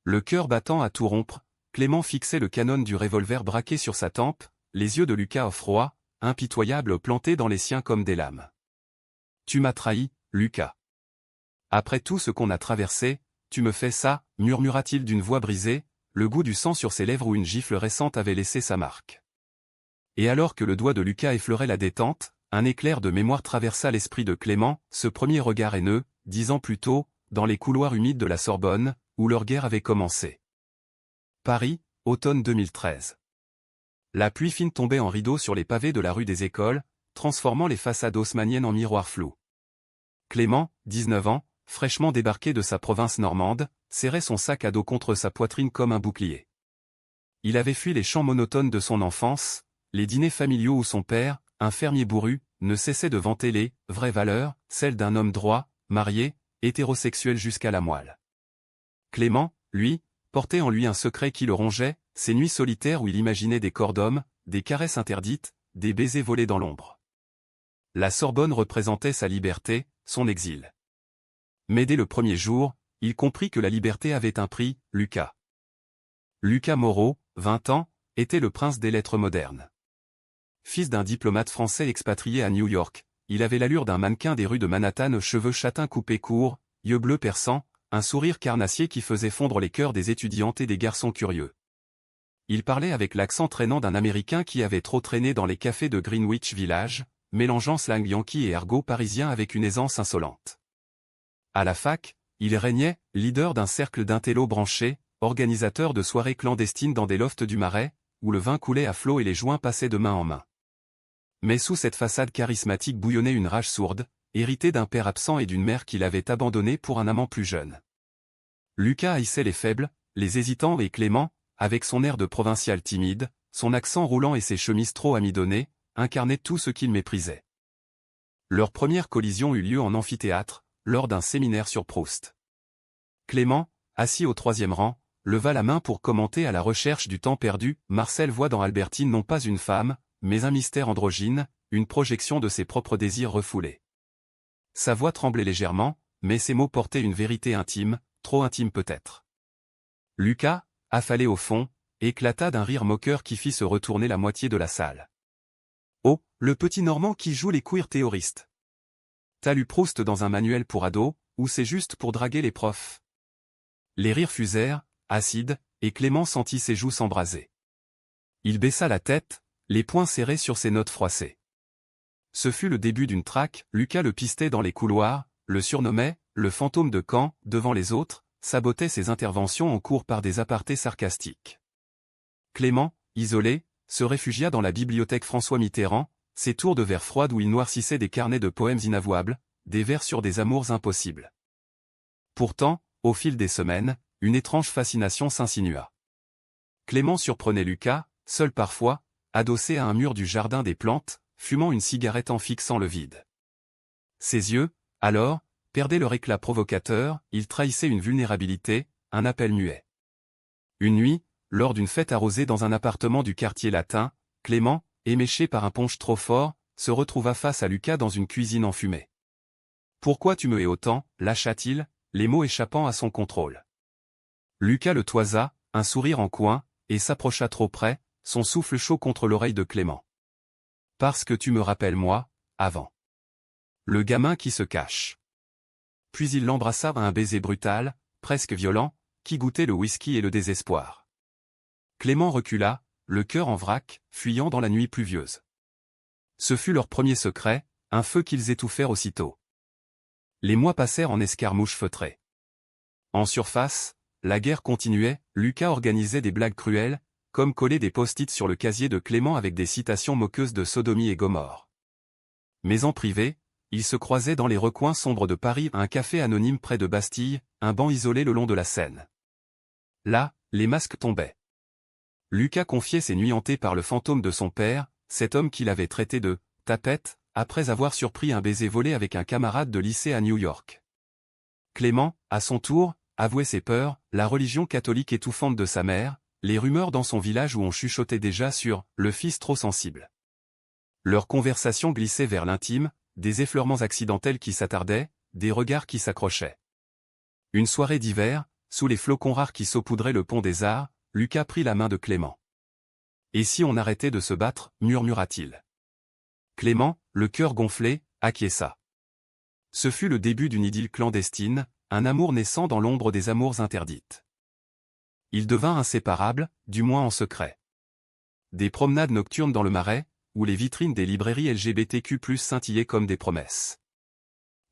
Le cœur battant à tout rompre, Clément fixait le canon du revolver braqué sur sa tempe, les yeux de Lucas froids, impitoyables plantés dans les siens comme des lames. « Tu m'as trahi, Lucas. Après tout ce qu'on a traversé, tu me fais ça, murmura-t-il d'une voix brisée, le goût du sang sur ses lèvres où une gifle récente avait laissé sa marque. Et alors que le doigt de Lucas effleurait la détente, un éclair de mémoire traversa l'esprit de Clément, ce premier regard haineux, 10 ans plus tôt, dans les couloirs humides de la Sorbonne, où leur guerre avait commencé. Paris, automne 2013. La pluie fine tombait en rideau sur les pavés de la rue des Écoles, transformant les façades haussmanniennes en miroirs flous. Clément, 19 ans, fraîchement débarqué de sa province normande, serrait son sac à dos contre sa poitrine comme un bouclier. Il avait fui les chants monotones de son enfance, les dîners familiaux où son père, un fermier bourru, ne cessait de vanter les vraies valeurs, celles d'un homme droit, marié, hétérosexuel jusqu'à la moelle. Clément, lui, portait en lui un secret qui le rongeait, ces nuits solitaires où il imaginait des corps d'hommes, des caresses interdites, des baisers volés dans l'ombre. La Sorbonne représentait sa liberté, son exil. Mais dès le premier jour, il comprit que la liberté avait un prix, Lucas. Lucas Moreau, 20 ans, était le prince des lettres modernes. Fils d'un diplomate français expatrié à New York, il avait l'allure d'un mannequin des rues de Manhattan aux cheveux châtains coupés courts, yeux bleus perçants, un sourire carnassier qui faisait fondre les cœurs des étudiantes et des garçons curieux. Il parlait avec l'accent traînant d'un Américain qui avait trop traîné dans les cafés de Greenwich Village, mélangeant slang yankee et argot parisien avec une aisance insolente. À la fac, il régnait, leader d'un cercle d'intellos branchés, organisateur de soirées clandestines dans des lofts du Marais, où le vin coulait à flot et les joints passaient de main en main. Mais sous cette façade charismatique bouillonnait une rage sourde, héritée d'un père absent et d'une mère qu'il avait abandonné pour un amant plus jeune. Lucas haïssait les faibles, les hésitants et Clément, avec son air de provincial timide, son accent roulant et ses chemises trop amidonnées, incarnait tout ce qu'il méprisait. Leur première collision eut lieu en amphithéâtre, lors d'un séminaire sur Proust. Clément, assis au 3e rang, leva la main pour commenter à la recherche du temps perdu. Marcel voit dans Albertine non pas une femme, mais un mystère androgyne, une projection de ses propres désirs refoulés. Sa voix tremblait légèrement, mais ses mots portaient une vérité intime, trop intime peut-être. Lucas, affalé au fond, éclata d'un rire moqueur qui fit se retourner la moitié de la salle. Oh, le petit Normand qui joue les queer théoristes. T'as lu Proust dans un manuel pour ados, ou c'est juste pour draguer les profs? Les rires fusèrent, acides, et Clément sentit ses joues s'embraser. Il baissa la tête, les poings serrés sur ses notes froissées. Ce fut le début d'une traque. Lucas le pistait dans les couloirs, le surnommait « le fantôme de Caen » devant les autres, sabotait ses interventions en cours par des apartés sarcastiques. Clément, isolé, se réfugia dans la bibliothèque François Mitterrand, ses tours de verre froides où il noircissait des carnets de poèmes inavouables, des vers sur des amours impossibles. Pourtant, au fil des semaines, une étrange fascination s'insinua. Clément surprenait Lucas, seul parfois, adossé à un mur du jardin des plantes, fumant une cigarette en fixant le vide. Ses yeux, alors, perdaient leur éclat provocateur, il trahissait une vulnérabilité, un appel muet. Une nuit, lors d'une fête arrosée dans un appartement du quartier latin, Clément, éméché par un punch trop fort, se retrouva face à Lucas dans une cuisine enfumée. « Pourquoi tu me hais autant » lâcha-t-il, les mots échappant à son contrôle. Lucas le toisa, un sourire en coin, et s'approcha trop près, son souffle chaud contre l'oreille de Clément. « Parce que tu me rappelles moi, avant. Le gamin qui se cache. » Puis il l'embrassa à un baiser brutal, presque violent, qui goûtait le whisky et le désespoir. Clément recula, le cœur en vrac, fuyant dans la nuit pluvieuse. Ce fut leur premier secret, un feu qu'ils étouffèrent aussitôt. Les mois passèrent en escarmouches feutrées. En surface, la guerre continuait. Lucas organisait des blagues cruelles, comme coller des post-it sur le casier de Clément avec des citations moqueuses de Sodomie et Gomorrhe. Mais en privé, ils se croisaient dans les recoins sombres de Paris, un café anonyme près de Bastille, un banc isolé le long de la Seine. Là, les masques tombaient. Lucas confiait ses nuits hantées par le fantôme de son père, cet homme qu'il avait traité de « tapette », après avoir surpris un baiser volé avec un camarade de lycée à New York. Clément, à son tour, avouait ses peurs, la religion catholique étouffante de sa mère, les rumeurs dans son village où on chuchotait déjà sur « le fils trop sensible ». Leur conversation glissait vers l'intime, des effleurements accidentels qui s'attardaient, des regards qui s'accrochaient. Une soirée d'hiver, sous les flocons rares qui saupoudraient le pont des Arts, Lucas prit la main de Clément. « Et si on arrêtait de se battre » murmura-t-il. Clément, le cœur gonflé, acquiesça. Ce fut le début d'une idylle clandestine, un amour naissant dans l'ombre des amours interdites. Ils devinrent inséparables, du moins en secret. Des promenades nocturnes dans le Marais, où les vitrines des librairies LGBTQ+ scintillaient comme des promesses.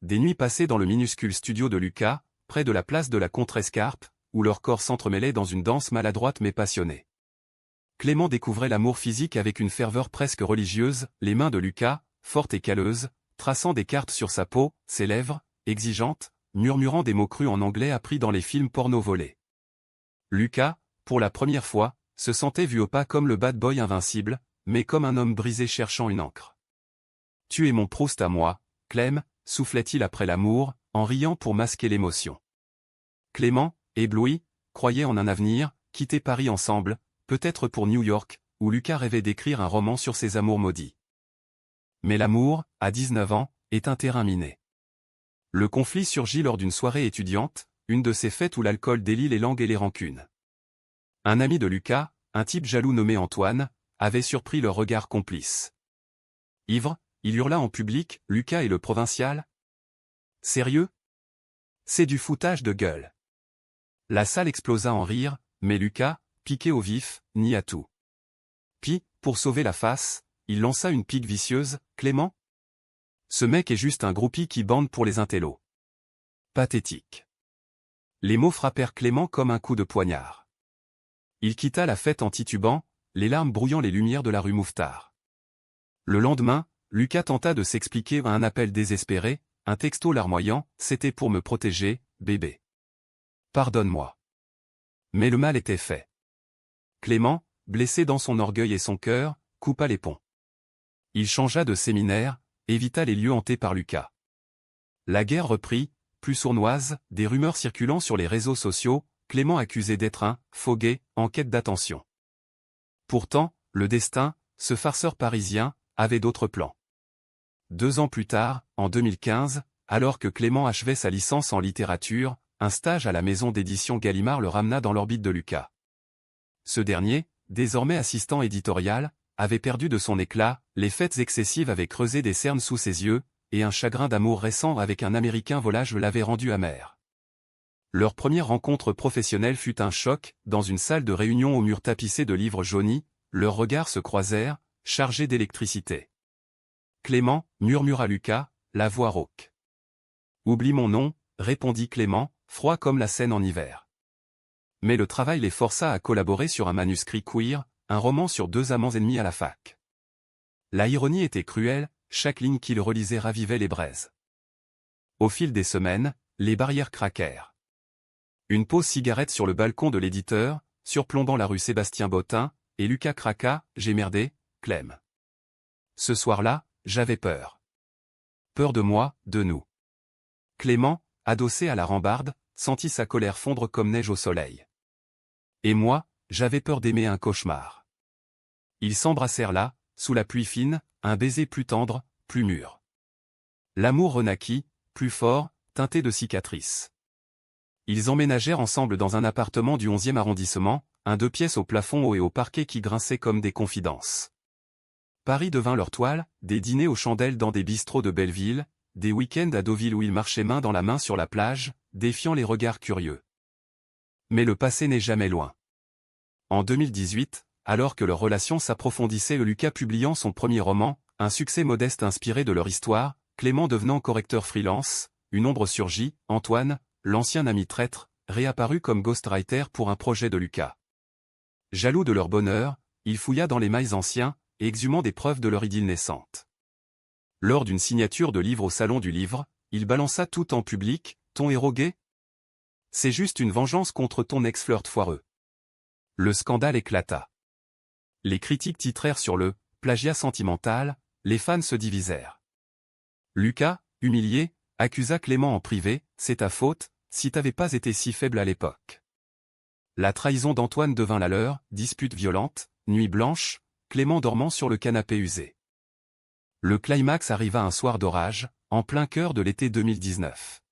Des nuits passées dans le minuscule studio de Lucas, près de la place de la Contrescarpe, où leurs corps s'entremêlaient dans une danse maladroite mais passionnée. Clément découvrait l'amour physique avec une ferveur presque religieuse, les mains de Lucas, fortes et calleuses, traçant des cartes sur sa peau, ses lèvres, exigeantes, murmurant des mots crus en anglais appris dans les films porno volés. Lucas, pour la première fois, se sentait vu au pas comme le bad boy invincible, mais comme un homme brisé cherchant une encre. « Tu es mon Proust à moi, Clem », soufflait-il après l'amour, en riant pour masquer l'émotion. Clément, ébloui, croyait en un avenir, quitter Paris ensemble, peut-être pour New York, où Lucas rêvait d'écrire un roman sur ses amours maudits. Mais l'amour, à 19 ans, est un terrain miné. Le conflit surgit lors d'une soirée étudiante, une de ces fêtes où l'alcool délie les langues et les rancunes. Un ami de Lucas, un type jaloux nommé Antoine, avait surpris leur regard complice. Ivre, il hurla en public, « Lucas est le provincial ?» Sérieux ? C'est du foutage de gueule. La salle explosa en rire, mais Lucas, piqué au vif, nia tout. Puis, pour sauver la face, il lança une pique vicieuse, « Clément ? Ce mec est juste un groupie qui bande pour les intellos. » Pathétique. Les mots frappèrent Clément comme un coup de poignard. Il quitta la fête en titubant, les larmes brouillant les lumières de la rue Mouffetard. Le lendemain, Lucas tenta de s'expliquer à un appel désespéré, un texto larmoyant, « C'était pour me protéger, bébé. Pardonne-moi. » Mais le mal était fait. Clément, blessé dans son orgueil et son cœur, coupa les ponts. Il changea de séminaire, évita les lieux hantés par Lucas. La guerre reprit, plus sournoise, des rumeurs circulant sur les réseaux sociaux, Clément accusé d'être un « faux gay » en quête d'attention. Pourtant, le destin, ce farceur parisien, avait d'autres plans. 2 ans plus tard, en 2015, alors que Clément achevait sa licence en littérature, un stage à la maison d'édition Gallimard le ramena dans l'orbite de Lucas. Ce dernier, désormais assistant éditorial, avait perdu de son éclat, les fêtes excessives avaient creusé des cernes sous ses yeux, et un chagrin d'amour récent avec un Américain volage l'avait rendu amer. Leur première rencontre professionnelle fut un choc, dans une salle de réunion aux murs tapissés de livres jaunis, leurs regards se croisèrent, chargés d'électricité. « Clément » murmura Lucas, la voix rauque. « Oublie mon nom » répondit Clément, froid comme la Seine en hiver. Mais le travail les força à collaborer sur un manuscrit queer, un roman sur 2 amants ennemis à la fac. La ironie était cruelle, chaque ligne qu'il relisait ravivait les braises. Au fil des semaines, les barrières craquèrent. Une pause cigarette sur le balcon de l'éditeur, surplombant la rue Sébastien-Bottin, et Lucas craqua, « J'ai merdé, Clem. Ce soir-là, j'avais peur. Peur de moi, de nous. » Clément, adossé à la rambarde, sentit sa colère fondre comme neige au soleil. Et moi, j'avais peur d'aimer un cauchemar. Ils s'embrassèrent là, sous la pluie fine, un baiser plus tendre, plus mûr. L'amour renaquit, plus fort, teinté de cicatrices. Ils emménagèrent ensemble dans un appartement du 11e arrondissement, un 2 pièces au plafond haut et au parquet qui grinçait comme des confidences. Paris devint leur toile, des dîners aux chandelles dans des bistrots de Belleville, des week-ends à Deauville où ils marchaient main dans la main sur la plage, défiant les regards curieux. Mais le passé n'est jamais loin. En 2018, alors que leur relation s'approfondissait, Lucas publiant son premier roman, un succès modeste inspiré de leur histoire, Clément devenant correcteur freelance, une ombre surgit, Antoine, l'ancien ami traître, réapparut comme ghostwriter pour un projet de Lucas. Jaloux de leur bonheur, il fouilla dans les mails anciens, exhumant des preuves de leur idylle naissante. Lors d'une signature de livre au Salon du Livre, il balança tout en public, « Ton héros gay ? C'est juste une vengeance contre ton ex-flirt foireux. » Le scandale éclata. Les critiques titrèrent sur le « plagiat sentimental », les fans se divisèrent. Lucas, humilié, accusa Clément en privé, « C'est ta faute, si t'avais pas été si faible à l'époque. » La trahison d'Antoine devint la leur, dispute violente, nuit blanche, Clément dormant sur le canapé usé. Le climax arriva un soir d'orage, en plein cœur de l'été 2019.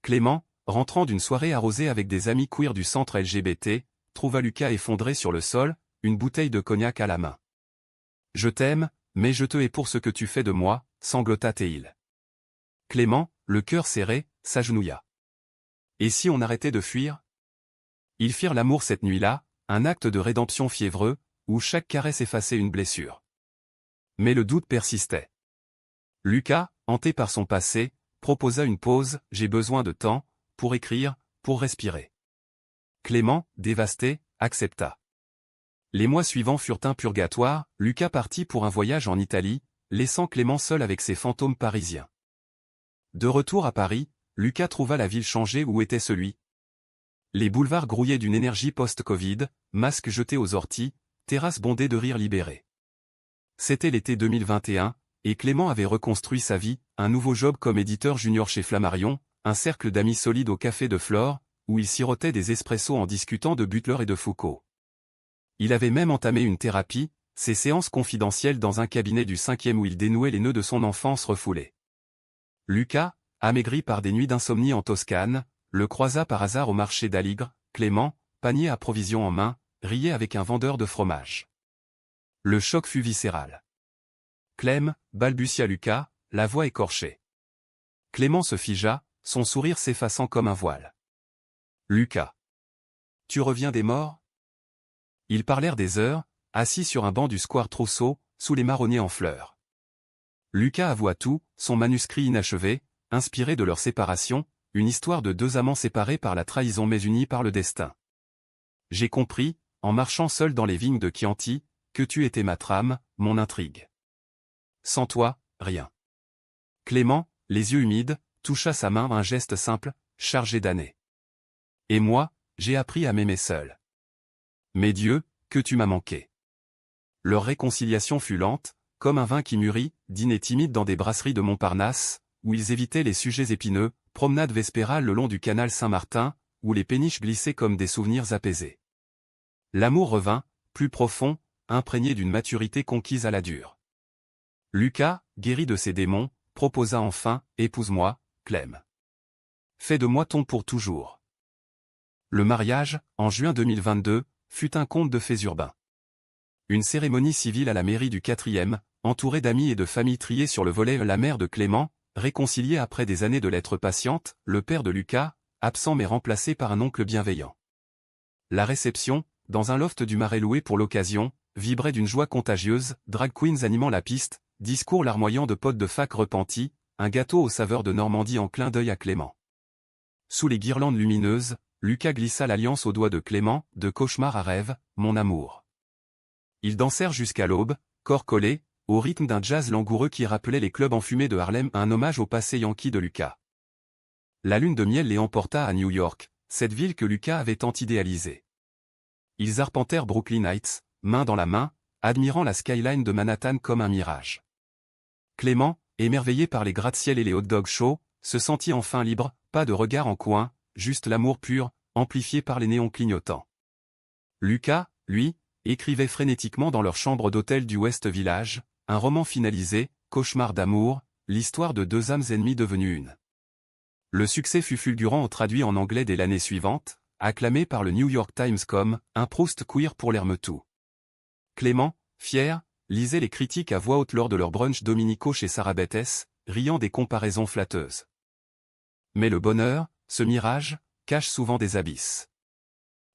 Clément, rentrant d'une soirée arrosée avec des amis queer du centre LGBT, trouva Lucas effondré sur le sol, une bouteille de cognac à la main. « Je t'aime, mais je te hais pour ce que tu fais de moi », sanglota Théil. Clément, le cœur serré, s'agenouilla. Et si on arrêtait de fuir? Ils firent l'amour cette nuit-là, un acte de rédemption fiévreux, où chaque caresse effaçait une blessure. Mais le doute persistait. Lucas, hanté par son passé, proposa une pause, « J'ai besoin de temps, pour écrire, pour respirer. » Clément, dévasté, accepta. Les mois suivants furent un purgatoire, Lucas partit pour un voyage en Italie, laissant Clément seul avec ses fantômes parisiens. De retour à Paris, Lucas trouva la ville changée où était celui. Les boulevards grouillaient d'une énergie post-Covid, masques jetés aux orties, terrasses bondées de rires libérés. C'était l'été 2021, et Clément avait reconstruit sa vie, un nouveau job comme éditeur junior chez Flammarion, un cercle d'amis solides au café de Flore, où il sirotait des espressos en discutant de Butler et de Foucault. Il avait même entamé une thérapie, ses séances confidentielles dans un cabinet du 5e où il dénouait les nœuds de son enfance refoulée. Lucas, amaigri par des nuits d'insomnie en Toscane, le croisa par hasard au marché d'Aligre. Clément, panier à provisions en main, riait avec un vendeur de fromage. Le choc fut viscéral. « Clem » balbutia Lucas, la voix écorchée. Clément se figea, son sourire s'effaçant comme un voile. « Lucas. Tu reviens des morts ?» Ils parlèrent des heures, assis sur un banc du square Trousseau, sous les marronniers en fleurs. Lucas avoua tout, son manuscrit inachevé, inspiré de leur séparation, une histoire de deux amants séparés par la trahison mais unis par le destin. « J'ai compris, en marchant seul dans les vignes de Chianti, que tu étais ma trame, mon intrigue. Sans toi, rien. » Clément, les yeux humides, toucha sa main à un geste simple, chargé d'années. « Et moi, j'ai appris à m'aimer seul. Mais Dieu, que tu m'as manqué. » Leur réconciliation fut lente, comme un vin qui mûrit, dîner timide dans des brasseries de Montparnasse, où ils évitaient les sujets épineux, promenade vespérale le long du canal Saint-Martin, où les péniches glissaient comme des souvenirs apaisés. L'amour revint, plus profond, imprégné d'une maturité conquise à la dure. Lucas, guéri de ses démons, proposa enfin, « Épouse-moi, Clem. Fais de moi ton pour toujours. » Le mariage, en juin 2022, fut un conte de faits urbains. Une cérémonie civile à la mairie du 4e, entourée d'amis et de familles triées sur le volet. La mère de Clément, réconciliée après des années de lettres patientes, le père de Lucas, absent mais remplacé par un oncle bienveillant. La réception, dans un loft du Marais loué pour l'occasion, vibrait d'une joie contagieuse, drag queens animant la piste, discours larmoyants de potes de fac repentis, un gâteau aux saveurs de Normandie en clin d'œil à Clément. Sous les guirlandes lumineuses, Lucas glissa l'alliance au doigt de Clément, de cauchemar à rêve, mon amour. Ils dansèrent jusqu'à l'aube, corps collés, au rythme d'un jazz langoureux qui rappelait les clubs enfumés de Harlem, un hommage au passé yankee de Lucas. La lune de miel les emporta à New York, cette ville que Lucas avait tant idéalisée. Ils arpentèrent Brooklyn Heights, main dans la main, admirant la skyline de Manhattan comme un mirage. Clément, émerveillé par les gratte-ciel et les hot-dogs chauds, se sentit enfin libre, pas de regard en coin, juste l'amour pur, amplifié par les néons clignotants. Lucas, lui, écrivait frénétiquement dans leur chambre d'hôtel du West Village, un roman finalisé, cauchemar d'amour, l'histoire de deux âmes ennemies devenues une. Le succès fut fulgurant traduit en anglais dès l'année suivante, acclamé par le New York Times comme « un Proust queer pour l'Hermetou ». Clément, fier, lisait les critiques à voix haute lors de leur brunch dominicaux chez Sarah Bettes, riant des comparaisons flatteuses. Mais le bonheur, ce mirage, cache souvent des abysses.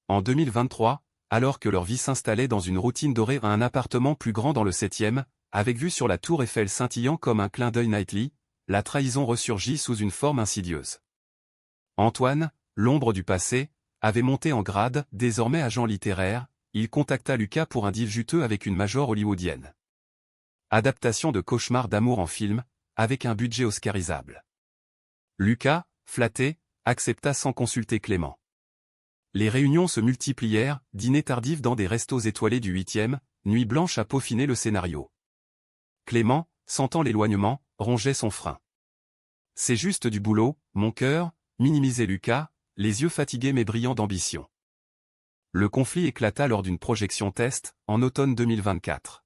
En 2023, alors que leur vie s'installait dans une routine dorée à un appartement plus grand dans le 7e, avec vue sur la tour Eiffel scintillant comme un clin d'œil nightly, la trahison ressurgit sous une forme insidieuse. Antoine, l'ombre du passé, avait monté en grade, désormais agent littéraire, il contacta Lucas pour un deal juteux avec une major hollywoodienne. Adaptation de cauchemar d'amour en film, avec un budget oscarisable. Lucas, flatté, accepta sans consulter Clément. Les réunions se multiplièrent, dîners tardifs dans des restos étoilés du 8e, nuit blanche à peaufiner le scénario. Clément, sentant l'éloignement, rongeait son frein. « C'est juste du boulot, mon cœur », minimisait Lucas, les yeux fatigués mais brillants d'ambition. Le conflit éclata lors d'une projection test, en automne 2024.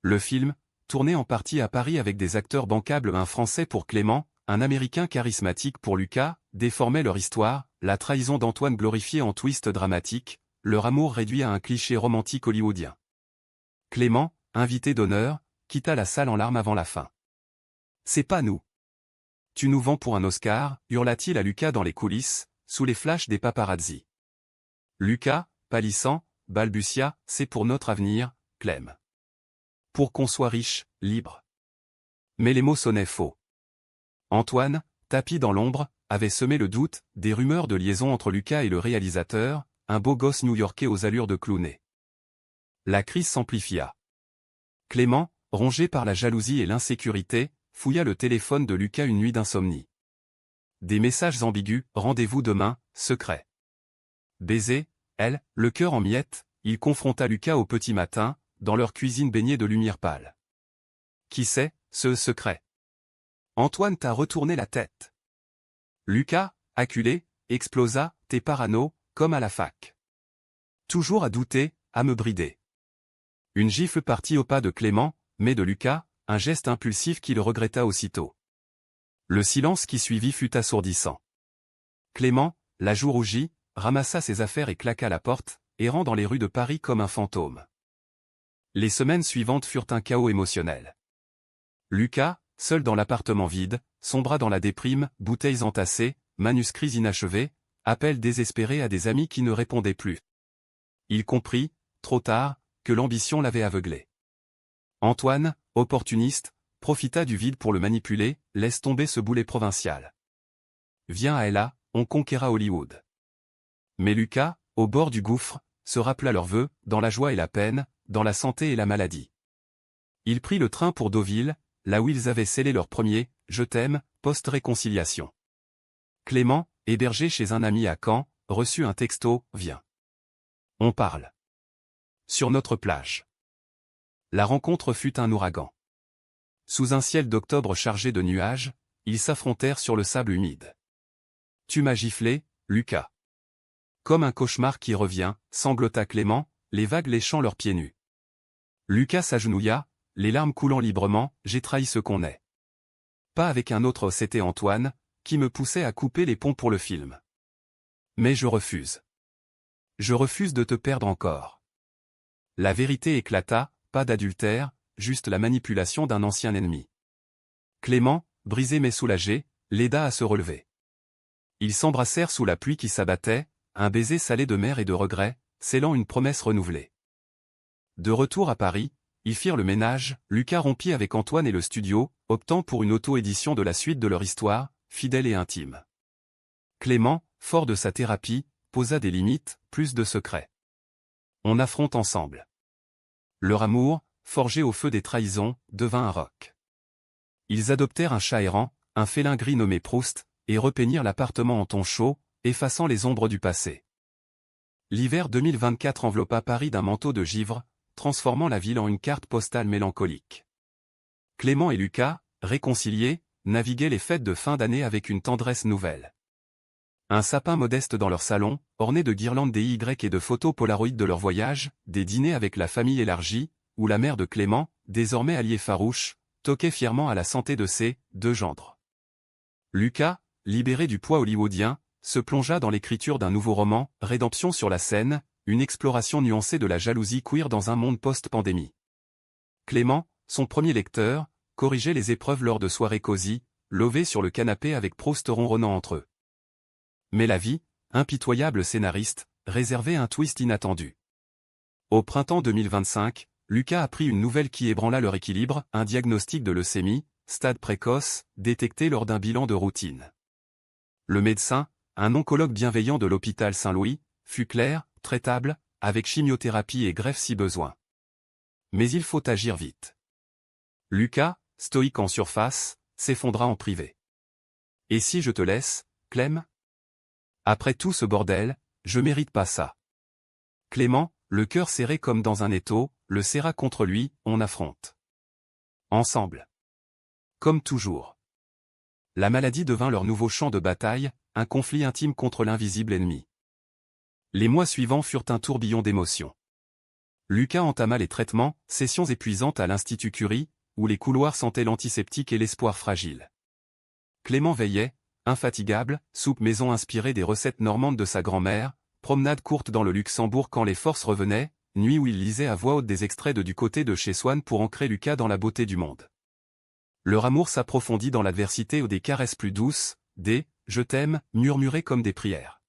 Le film, tourné en partie à Paris avec des acteurs bancables, un Français pour Clément, un Américain charismatique pour Lucas, déformaient leur histoire, la trahison d'Antoine glorifiée en twist dramatique, leur amour réduit à un cliché romantique hollywoodien. Clément, invité d'honneur, quitta la salle en larmes avant la fin. « C'est pas nous. Tu nous vends pour un Oscar », hurla-t-il à Lucas dans les coulisses, sous les flashs des paparazzi. Lucas, pâlissant, balbutia, « C'est pour notre avenir, Clem. Pour qu'on soit riche, libre. » Mais les mots sonnaient faux. Antoine, tapi dans l'ombre, avait semé le doute, des rumeurs de liaison entre Lucas et le réalisateur, un beau gosse new-yorkais aux allures de clownet. La crise s'amplifia. Clément, rongé par la jalousie et l'insécurité, fouilla le téléphone de Lucas une nuit d'insomnie. Des messages ambigus, « Rendez-vous demain, secret. » Baiser, elle, le cœur en miettes, il confronta Lucas au petit matin, dans leur cuisine baignée de lumière pâle. « Qui c'est, ce secret ? Antoine t'a retourné la tête. » Lucas, acculé, explosa, « T'es parano, comme à la fac. Toujours à douter, à me brider. » Une gifle partit au pas de Clément, mais de Lucas, un geste impulsif qu'il regretta aussitôt. Le silence qui suivit fut assourdissant. Clément, la joue rougie, ramassa ses affaires et claqua la porte, errant dans les rues de Paris comme un fantôme. Les semaines suivantes furent un chaos émotionnel. Lucas, seul dans l'appartement vide, sombra dans la déprime, bouteilles entassées, manuscrits inachevés, appels désespérés à des amis qui ne répondaient plus. Il comprit, trop tard, que l'ambition l'avait aveuglé. Antoine, opportuniste, profita du vide pour le manipuler, laisse tomber ce boulet provincial. Viens à Ella, on conquérera Hollywood. Mais Lucas, au bord du gouffre, se rappela leurs vœux, dans la joie et la peine, dans la santé et la maladie. Il prit le train pour Deauville, là où ils avaient scellé leur premier « Je t'aime » post-réconciliation. Clément, hébergé chez un ami à Caen, reçut un texto « Viens. On parle. » Sur notre plage. La rencontre fut un ouragan. Sous un ciel d'octobre chargé de nuages, ils s'affrontèrent sur le sable humide. « Tu m'as giflé, Lucas. » Comme un cauchemar qui revient, sanglota Clément, les vagues léchant leurs pieds nus. Lucas s'agenouilla, les larmes coulant librement, « J'ai trahi ce qu'on est. Pas avec un autre, c'était Antoine, qui me poussait à couper les ponts pour le film. Mais je refuse. Je refuse de te perdre encore. » La vérité éclata, pas d'adultère, juste la manipulation d'un ancien ennemi. Clément, brisé mais soulagé, l'aida à se relever. Ils s'embrassèrent sous la pluie qui s'abattait, un baiser salé de mer et de regret, scellant une promesse renouvelée. De retour à Paris, ils firent le ménage, Lucas rompit avec Antoine et le studio, optant pour une auto-édition de la suite de leur histoire, fidèle et intime. Clément, fort de sa thérapie, posa des limites, plus de secrets. On affronte ensemble. Leur amour, forgé au feu des trahisons, devint un roc. Ils adoptèrent un chat errant, un félin gris nommé Proust, et repeignirent l'appartement en ton chaud, effaçant les ombres du passé. L'hiver 2024 enveloppa Paris d'un manteau de givre, transformant la ville en une carte postale mélancolique. Clément et Lucas, réconciliés, naviguaient les fêtes de fin d'année avec une tendresse nouvelle. Un sapin modeste dans leur salon, orné de guirlandes DIY et de photos polaroïdes de leur voyage, des dîners avec la famille élargie, où la mère de Clément, désormais alliée farouche, toquait fièrement à la santé de ses deux gendres. Lucas, libéré du poids hollywoodien, se plongea dans l'écriture d'un nouveau roman, Rédemption sur la scène, une exploration nuancée de la jalousie queer dans un monde post-pandémie. Clément, son premier lecteur, corrigeait les épreuves lors de soirées cosy, lové sur le canapé avec Proust ronronnant entre eux. Mais la vie, impitoyable scénariste, réservait un twist inattendu. Au printemps 2025, Lucas apprit une nouvelle qui ébranla leur équilibre, un diagnostic de leucémie, stade précoce, détecté lors d'un bilan de routine. Le médecin, un oncologue bienveillant de l'hôpital Saint-Louis, fut clair, traitable, avec chimiothérapie et greffe si besoin. Mais il faut agir vite. Lucas, stoïque en surface, s'effondra en privé. « Et si je te laisse, Clem ? Après tout ce bordel, je mérite pas ça. » Clément, le cœur serré comme dans un étau, le serra contre lui, on affronte. Ensemble. Comme toujours. La maladie devint leur nouveau champ de bataille, un conflit intime contre l'invisible ennemi. Les mois suivants furent un tourbillon d'émotions. Lucas entama les traitements, sessions épuisantes à l'Institut Curie, où les couloirs sentaient l'antiseptique et l'espoir fragile. Clément veillait, infatigable, soupe maison inspirée des recettes normandes de sa grand-mère, promenade courte dans le Luxembourg quand les forces revenaient, nuit où il lisait à voix haute des extraits de Du côté de chez Swann pour ancrer Lucas dans la beauté du monde. Leur amour s'approfondit dans l'adversité ou des caresses plus douces, des « je t'aime » murmurés comme des prières.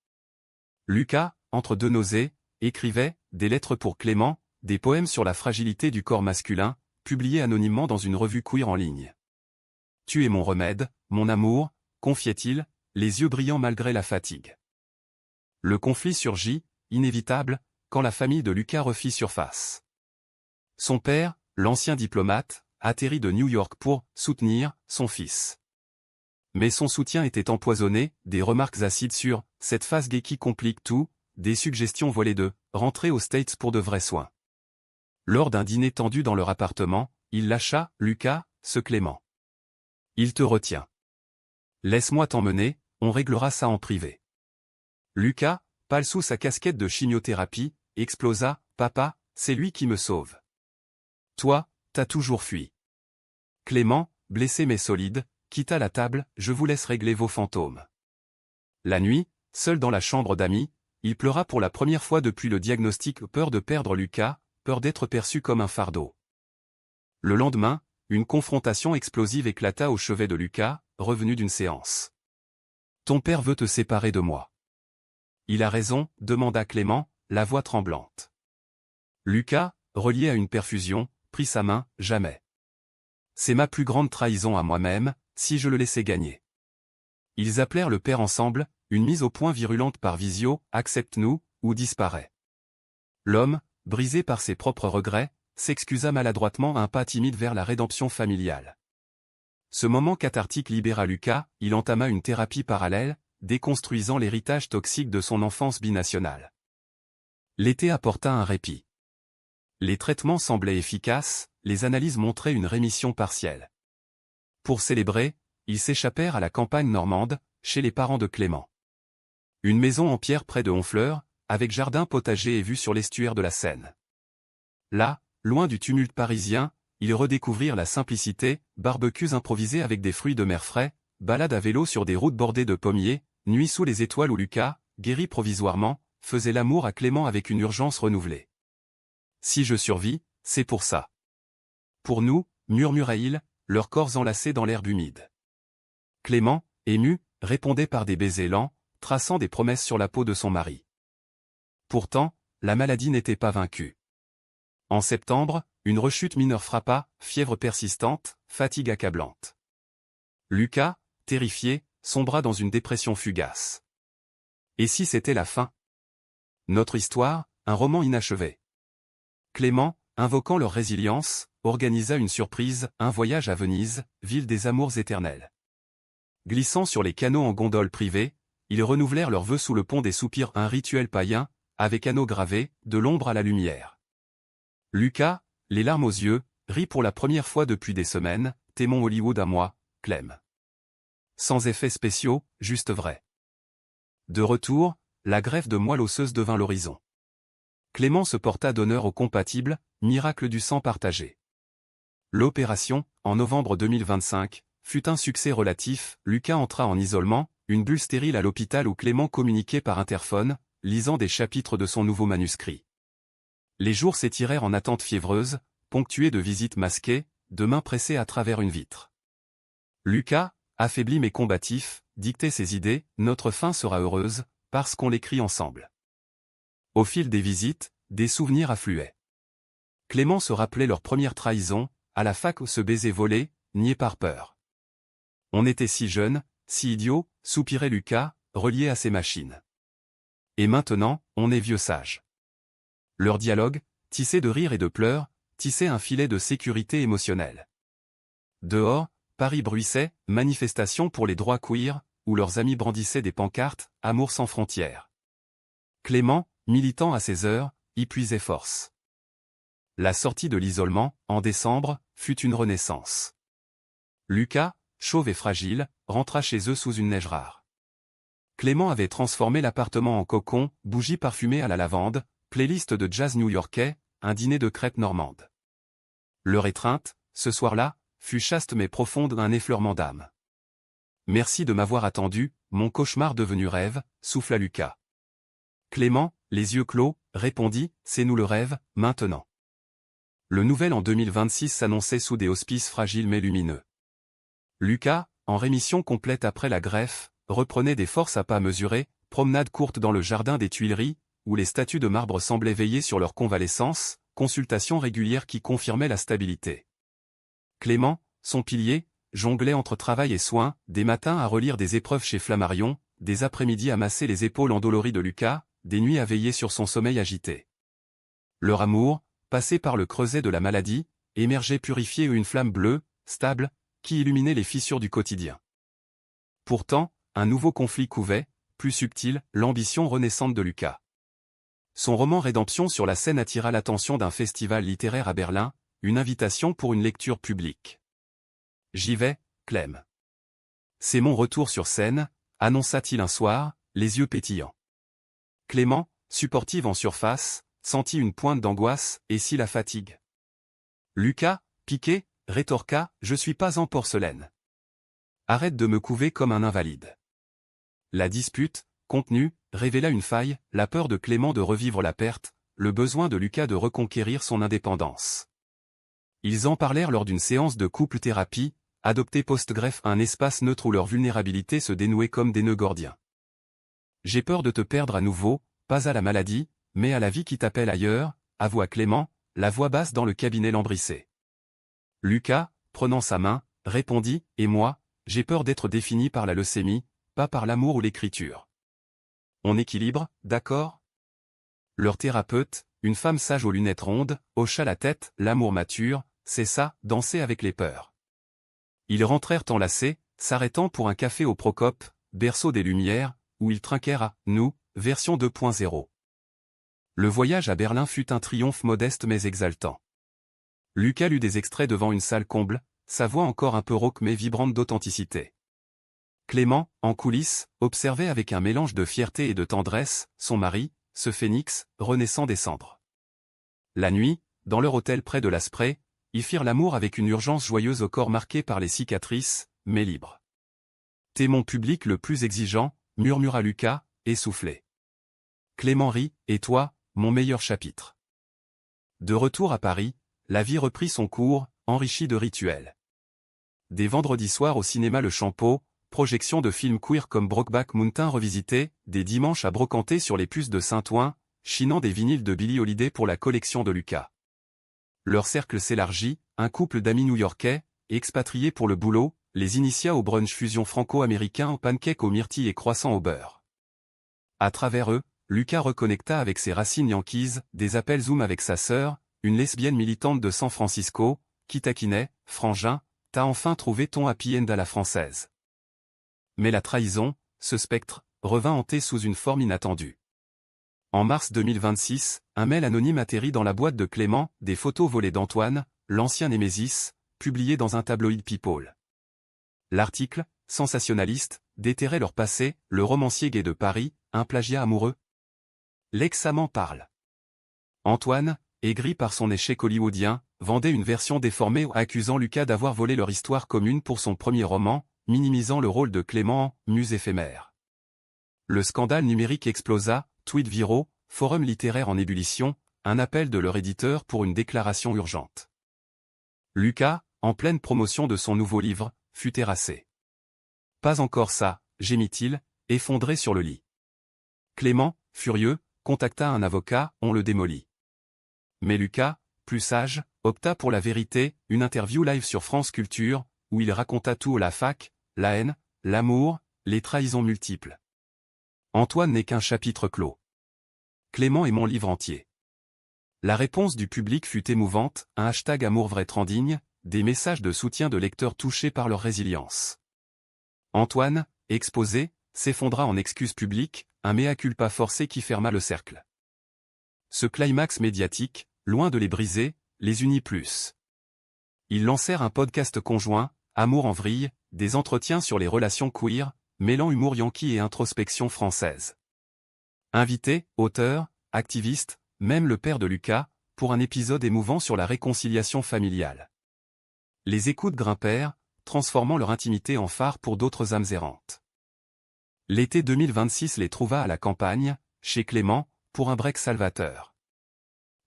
Lucas, entre deux nausées, écrivait des lettres pour Clément, des poèmes sur la fragilité du corps masculin, publiés anonymement dans une revue queer en ligne. « Tu es mon remède, mon amour », confiait-il, les yeux brillants malgré la fatigue. Le conflit surgit, inévitable, quand la famille de Lucas refit surface. Son père, l'ancien diplomate, atterrit de New York pour soutenir son fils. Mais son soutien était empoisonné, des remarques acides sur « cette phase gay qui complique tout », des suggestions voilées de « rentrer aux States pour de vrais soins ». Lors d'un dîner tendu dans leur appartement, il lâcha « Lucas, ce Clément. Il te retient. Laisse-moi t'emmener, on réglera ça en privé. » Lucas, pâle sous sa casquette de chimiothérapie, explosa « Papa, c'est lui qui me sauve. Toi, t'as toujours fui. » Clément, blessé mais solide, quitta la table, « Je vous laisse régler vos fantômes. » La nuit, seul dans la chambre d'amis, il pleura pour la première fois depuis le diagnostic, peur de perdre Lucas, peur d'être perçu comme un fardeau. Le lendemain, une confrontation explosive éclata au chevet de Lucas, revenu d'une séance. « Ton père veut te séparer de moi. » « Il a raison » demanda Clément, la voix tremblante. Lucas, relié à une perfusion, prit sa main, « Jamais. C'est ma plus grande trahison à moi-même, si je le laissais gagner. » Ils appelèrent le père ensemble, une mise au point virulente par visio, « Accepte-nous, ou disparaît. » L'homme, brisé par ses propres regrets, s'excusa maladroitement un pas timide vers la rédemption familiale. Ce moment cathartique libéra Lucas, il entama une thérapie parallèle, déconstruisant l'héritage toxique de son enfance binationale. L'été apporta un répit. Les traitements semblaient efficaces, les analyses montraient une rémission partielle. Pour célébrer, ils s'échappèrent à la campagne normande, chez les parents de Clément. Une maison en pierre près de Honfleur, avec jardin potager et vue sur l'estuaire de la Seine. Là, loin du tumulte parisien, ils redécouvrirent la simplicité, barbecues improvisés avec des fruits de mer frais, balades à vélo sur des routes bordées de pommiers, nuit sous les étoiles où Lucas, guéri provisoirement, faisait l'amour à Clément avec une urgence renouvelée. « Si je survis, c'est pour ça. Pour nous, murmura-t-il, leurs corps enlacés dans l'herbe humide. » Clément, ému, répondait par des baisers lents, traçant des promesses sur la peau de son mari. Pourtant, la maladie n'était pas vaincue. En septembre, une rechute mineure frappa, fièvre persistante, fatigue accablante. Lucas, terrifié, sombra dans une dépression fugace. Et si c'était la fin? Notre histoire, un roman inachevé. Clément, invoquant leur résilience, organisa une surprise, un voyage à Venise, ville des amours éternels. Glissant sur les canaux en gondole privée, ils renouvelèrent leurs vœux sous le pont des soupirs, un rituel païen, avec anneaux gravés, de l'ombre à la lumière. Lucas, les larmes aux yeux, rit pour la première fois depuis des semaines, « T'es mon Hollywood à moi, Clem. » Sans effets spéciaux, juste vrai. De retour, la greffe de moelle osseuse devint l'horizon. Clément se porta d'honneur au compatible, miracle du sang partagé. L'opération, en novembre 2025, fut un succès relatif, Lucas entra en isolement, une bulle stérile à l'hôpital où Clément communiquait par interphone, lisant des chapitres de son nouveau manuscrit. Les jours s'étirèrent en attente fiévreuse, ponctués de visites masquées, de mains pressées à travers une vitre. Lucas, affaibli mais combatif, dictait ses idées, « Notre fin sera heureuse, parce qu'on l'écrit ensemble. » Au fil des visites, des souvenirs affluaient. Clément se rappelait leur première trahison, à la fac où ce baiser volé, nié par peur. On était si jeunes, si idiots, soupirait Lucas, relié à ses machines. Et maintenant, on est vieux sages. Leur dialogue, tissé de rires et de pleurs, tissait un filet de sécurité émotionnelle. Dehors, Paris bruissait, manifestation pour les droits queer, où leurs amis brandissaient des pancartes, « Amour sans frontières ». Clément, militant à ses heures, y puisait force. La sortie de l'isolement, en décembre, fut une renaissance. Lucas, chauve et fragile, rentra chez eux sous une neige rare. Clément avait transformé l'appartement en cocon, bougies parfumées à la lavande, playlist de jazz new-yorkais, un dîner de crêpes normandes. Leur étreinte, ce soir-là, fut chaste mais profonde, un effleurement d'âme. Merci de m'avoir attendu, mon cauchemar devenu rêve, souffla Lucas. Clément, les yeux clos, répondit, c'est nous le rêve, maintenant. Le nouvel an 2026 s'annonçait sous des auspices fragiles mais lumineux. Lucas, en rémission complète après la greffe, reprenait des forces à pas mesurés, promenade courte dans le jardin des Tuileries, où les statues de marbre semblaient veiller sur leur convalescence, consultations régulières qui confirmaient la stabilité. Clément, son pilier, jonglait entre travail et soins, des matins à relire des épreuves chez Flammarion, des après-midi à masser les épaules endolories de Lucas, des nuits à veiller sur son sommeil agité. Leur amour, passé par le creuset de la maladie, émergeait purifié une flamme bleue, stable, qui illuminait les fissures du quotidien. Pourtant, un nouveau conflit couvait, plus subtil, l'ambition renaissante de Lucas. Son roman Rédemption sur la scène attira l'attention d'un festival littéraire à Berlin, une invitation pour une lecture publique. J'y vais, Clem. C'est mon retour sur scène, annonça-t-il un soir, les yeux pétillants. Clément, supportive en surface, sentit une pointe d'angoisse, et si la fatigue. Lucas, piqué, rétorqua, je suis pas en porcelaine. Arrête de me couver comme un invalide. La dispute, contenue, révéla une faille, la peur de Clément de revivre la perte, le besoin de Lucas de reconquérir son indépendance. Ils en parlèrent lors d'une séance de couple-thérapie, adoptée post-greffe, un espace neutre où leur vulnérabilité se dénouait comme des nœuds gordiens. J'ai peur de te perdre à nouveau, pas à la maladie, mais à la vie qui t'appelle ailleurs, avoua Clément, la voix basse dans le cabinet lambrissé. Lucas, prenant sa main, répondit, et moi, j'ai peur d'être défini par la leucémie, pas par l'amour ou l'écriture. On équilibre, d'accord? Leur thérapeute, une femme sage aux lunettes rondes, hocha la tête, l'amour mature, c'est ça, danser avec les peurs. Ils rentrèrent enlacés, s'arrêtant pour un café au Procope, berceau des Lumières, où ils trinquèrent à « Nous », version 2.0. Le voyage à Berlin fut un triomphe modeste mais exaltant. Lucas lut des extraits devant une salle comble, sa voix encore un peu rauque mais vibrante d'authenticité. Clément, en coulisses, observait avec un mélange de fierté et de tendresse, son mari, ce phénix, renaissant des cendres. La nuit, dans leur hôtel près de l'Asprey, ils firent l'amour avec une urgence joyeuse au corps marqué par les cicatrices, mais libre. « T'es mon public le plus exigeant », murmura Lucas, essoufflé. Clément rit, et toi, mon meilleur chapitre. De retour à Paris, la vie reprit son cours, enrichie de rituels. Des vendredis soirs au cinéma Le Champeau, projection de films queer comme Brokeback Mountain revisité, des dimanches à brocanter sur les puces de Saint-Ouen, chinant des vinyles de Billie Holiday pour la collection de Lucas. Leur cercle s'élargit, un couple d'amis new-yorkais, expatriés pour le boulot, les initia au brunch fusion franco-américain en pancakes aux myrtilles et croissants au beurre. À travers eux, Lucas reconnecta avec ses racines yankees, des appels Zoom avec sa sœur, une lesbienne militante de San Francisco, qui taquinait, frangin, t'as enfin trouvé ton happy end à la française. Mais la trahison, ce spectre, revint hanter sous une forme inattendue. En mars 2026, un mail anonyme atterrit dans la boîte de Clément, des photos volées d'Antoine, l'ancien Némésis, publiées dans un tabloïd People. L'article, sensationnaliste, déterrait leur passé, le romancier gay de Paris, un plagiat amoureux. L'ex-amant parle. Antoine, aigri par son échec hollywoodien, vendait une version déformée accusant Lucas d'avoir volé leur histoire commune pour son premier roman, minimisant le rôle de Clément en « muse éphémère ». Le scandale numérique explosa, tweets viraux, forum littéraire en ébullition, un appel de leur éditeur pour une déclaration urgente. Lucas, en pleine promotion de son nouveau livre, fut terrassé. Pas encore ça, gémit-il, effondré sur le lit. Clément, furieux, contacta un avocat, on le démolit. Mais Lucas, plus sage, opta pour la vérité, une interview live sur France Culture, où il raconta tout, la fac, la haine, l'amour, les trahisons multiples. Antoine n'est qu'un chapitre clos. Clément est mon livre entier. La réponse du public fut émouvante, un hashtag amour vrai trending, des messages de soutien de lecteurs touchés par leur résilience. Antoine, exposé, s'effondra en excuses publiques, un mea culpa forcé qui ferma le cercle. Ce climax médiatique, loin de les briser, les unit plus. Ils lancèrent un podcast conjoint, Amour en vrille, des entretiens sur les relations queer, mêlant humour yankee et introspection française. Invités, auteurs, activistes, même le père de Lucas, pour un épisode émouvant sur la réconciliation familiale. Les écoutes grimpèrent, transformant leur intimité en phare pour d'autres âmes errantes. L'été 2026 les trouva à la campagne, chez Clément, pour un break salvateur.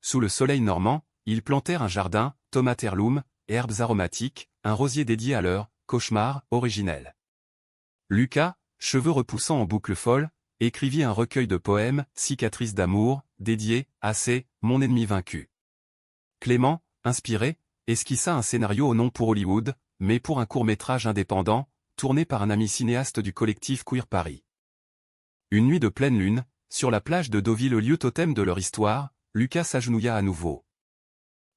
Sous le soleil normand, ils plantèrent un jardin, tomates heirloom, herbes aromatiques, un rosier dédié à leur cauchemar originel. Lucas, cheveux repoussants en boucles folles, écrivit un recueil de poèmes, Cicatrices d'amour, dédié à mon ennemi vaincu. Clément, inspiré, esquissa un scénario au nom pour Hollywood, mais pour un court-métrage indépendant, tourné par un ami cinéaste du collectif Queer Paris. Une nuit de pleine lune, sur la plage de Deauville, le lieu totem de leur histoire, Lucas s'agenouilla à nouveau.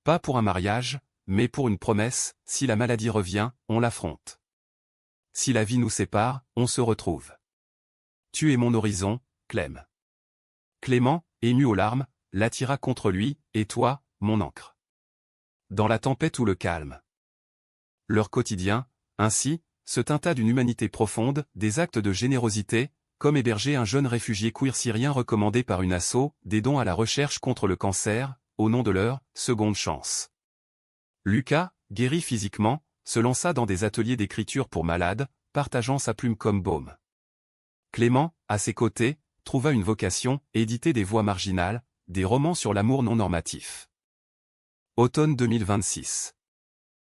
Pas pour un mariage, mais pour une promesse, si la maladie revient, on l'affronte. Si la vie nous sépare, on se retrouve. Tu es mon horizon, Clem. Clément, ému aux larmes, l'attira contre lui, et toi, mon ancre. Dans la tempête ou le calme. Leur quotidien, ainsi, se teinta d'une humanité profonde, des actes de générosité, comme héberger un jeune réfugié queer syrien recommandé par une asso, des dons à la recherche contre le cancer, au nom de leur seconde chance. Lucas, guéri physiquement, se lança dans des ateliers d'écriture pour malades, partageant sa plume comme baume. Clément, à ses côtés, trouva une vocation, éditer des voix marginales, des romans sur l'amour non normatif. Automne 2026.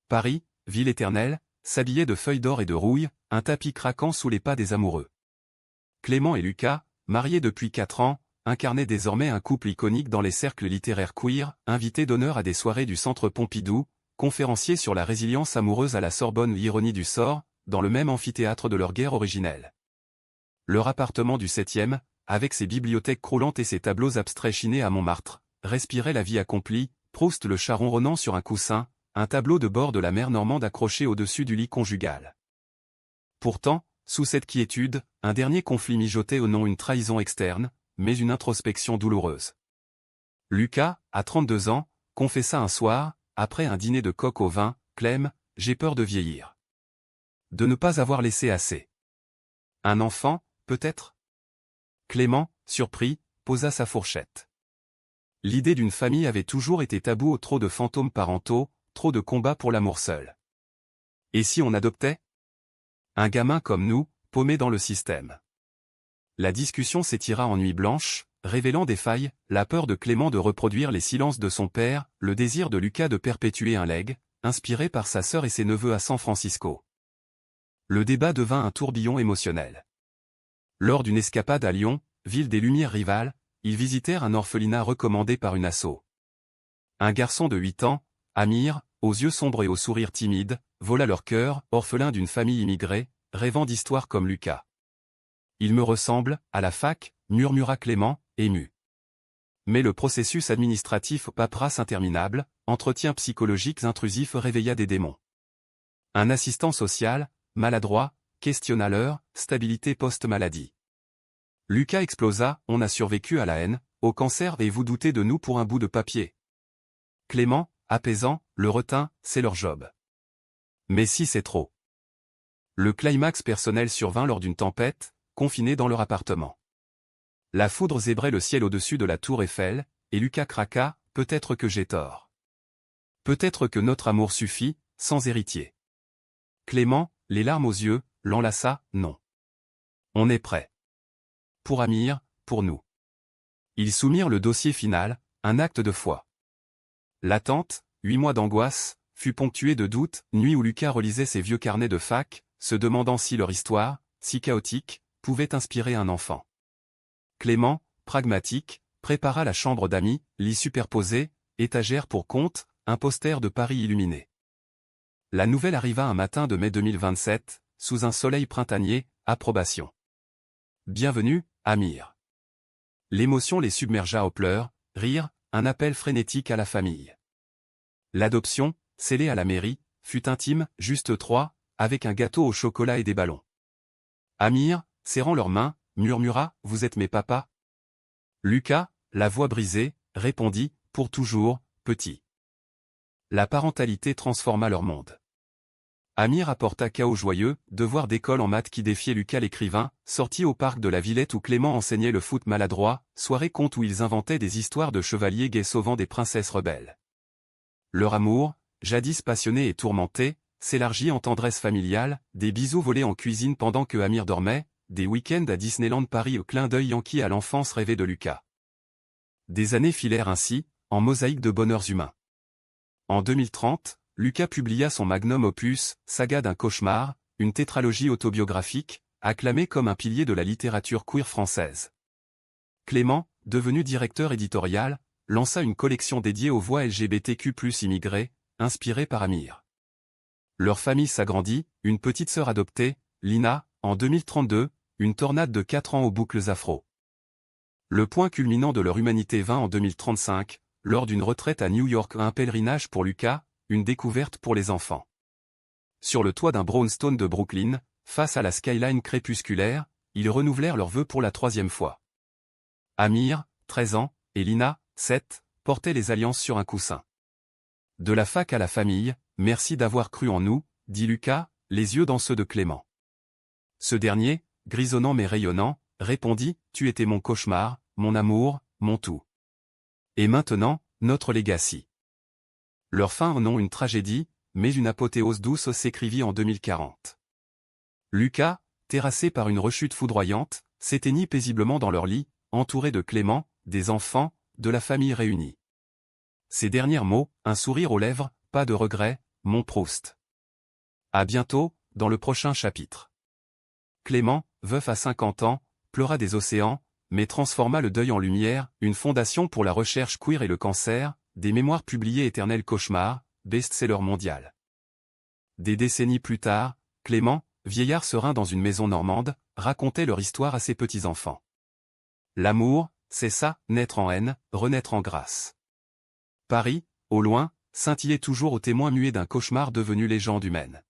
Paris, ville éternelle, s'habillait de feuilles d'or et de rouille, un tapis craquant sous les pas des amoureux. Clément et Lucas, mariés depuis 4 ans, incarnaient désormais un couple iconique dans les cercles littéraires queer, invités d'honneur à des soirées du Centre Pompidou, conférenciers sur la résilience amoureuse à la Sorbonne, l'ironie du sort, dans le même amphithéâtre de leur guerre originelle. Leur appartement du 7e, avec ses bibliothèques croulantes et ses tableaux abstraits chinés à Montmartre, respirait la vie accomplie, Proust le chat ronronnant sur un coussin, un tableau de bord de la mer normande accroché au-dessus du lit conjugal. Pourtant, sous cette quiétude, un dernier conflit mijotait au nom une trahison externe, mais une introspection douloureuse. Lucas, à 32 ans, confessa un soir, après un dîner de coq au vin, « Clem, j'ai peur de vieillir. De ne pas avoir laissé assez. Un enfant, peut-être ?» Clément, surpris, posa sa fourchette. L'idée d'une famille avait toujours été tabou, trop de fantômes parentaux, trop de combats pour l'amour seul. Et si on adoptait ? Un gamin comme nous, paumé dans le système. La discussion s'étira en nuit blanche, révélant des failles, la peur de Clément de reproduire les silences de son père, le désir de Lucas de perpétuer un legs, inspiré par sa sœur et ses neveux à San Francisco. Le débat devint un tourbillon émotionnel. Lors d'une escapade à Lyon, ville des Lumières rivales, ils visitèrent un orphelinat recommandé par une asso. Un garçon de 8 ans, Amir, aux yeux sombres et au sourire timide, vola leur cœur, orphelin d'une famille immigrée, rêvant d'histoires comme Lucas. Il me ressemble, à la fac, murmura Clément, ému. Mais le processus administratif, paperasse interminable, entretien psychologiques intrusifs réveilla des démons. Un assistant social, maladroit, questionna leur stabilité post-maladie. Lucas explosa, on a survécu à la haine, au cancer et vous doutez de nous pour un bout de papier. Clément, apaisant, le retint, c'est leur job. Mais si c'est trop. Le climax personnel survint lors d'une tempête, confinés dans leur appartement. La foudre zébrait le ciel au-dessus de la tour Eiffel, et Lucas craqua, peut-être que j'ai tort. Peut-être que notre amour suffit, sans héritier. Clément, les larmes aux yeux, l'enlaça, non. On est prêt. Pour Amir, pour nous. Ils soumirent le dossier final, un acte de foi. L'attente, 8 mois d'angoisse, fut ponctuée de doutes, nuit où Lucas relisait ses vieux carnets de fac, se demandant si leur histoire, si chaotique, pouvait inspirer un enfant. Clément, pragmatique, prépara la chambre d'amis, lit superposé, étagère pour compte, un poster de Paris illuminé. La nouvelle arriva un matin de mai 2027, sous un soleil printanier, approbation. Bienvenue, Amir. L'émotion les submergea aux pleurs, rires, un appel frénétique à la famille. L'adoption, scellée à la mairie, fut intime, juste 3, avec un gâteau au chocolat et des ballons. Amir, serrant leurs mains, murmura, vous êtes mes papas. Lucas, la voix brisée, répondit, pour toujours, petit. La parentalité transforma leur monde. Amir apporta chaos joyeux, devoir d'école en maths qui défiait Lucas l'écrivain, sortie au parc de la Villette où Clément enseignait le foot maladroit, soirée conte où ils inventaient des histoires de chevaliers gays sauvant des princesses rebelles. Leur amour, jadis passionné et tourmenté, s'élargit en tendresse familiale, des bisous volés en cuisine pendant que Amir dormait, des week-ends à Disneyland Paris au clin d'œil yankee à l'enfance rêvée de Lucas. Des années filèrent ainsi, en mosaïque de bonheurs humains. En 2030, Lucas publia son magnum opus, Saga d'un cauchemar, une tétralogie autobiographique, acclamée comme un pilier de la littérature queer française. Clément, devenu directeur éditorial, lança une collection dédiée aux voix LGBTQ+ immigrées, inspirée par Amir. Leur famille s'agrandit, une petite sœur adoptée, Lina, en 2032, une tornade de 4 ans aux boucles afro. Le point culminant de leur humanité vint en 2035, lors d'une retraite à New York, un pèlerinage pour Lucas, une découverte pour les enfants. Sur le toit d'un brownstone de Brooklyn, face à la skyline crépusculaire, ils renouvelèrent leurs vœux pour la 3e fois. Amir, 13 ans, et Lina, 7, portaient les alliances sur un coussin. De la fac à la famille, merci d'avoir cru en nous, dit Lucas, les yeux dans ceux de Clément. Ce dernier, grisonnant mais rayonnant, répondit, tu étais mon cauchemar, mon amour, mon tout. Et maintenant, notre legacy. Leur fin en ont une tragédie, mais une apothéose douce s'écrivit en 2040. Lucas, terrassé par une rechute foudroyante, s'éteignit paisiblement dans leur lit, entouré de Clément, des enfants, de la famille réunie. Ses derniers mots, un sourire aux lèvres, pas de regret, mon Proust. À bientôt, dans le prochain chapitre. Clément, veuf à 50 ans, pleura des océans, mais transforma le deuil en lumière, une fondation pour la recherche queer et le cancer, des mémoires publiées Éternel cauchemar, best-seller mondial. Des décennies plus tard, Clément, vieillard serein dans une maison normande, racontait leur histoire à ses petits-enfants. L'amour, c'est ça, naître en haine, renaître en grâce. Paris, au loin, scintillait toujours aux témoins muets d'un cauchemar devenu légende humaine.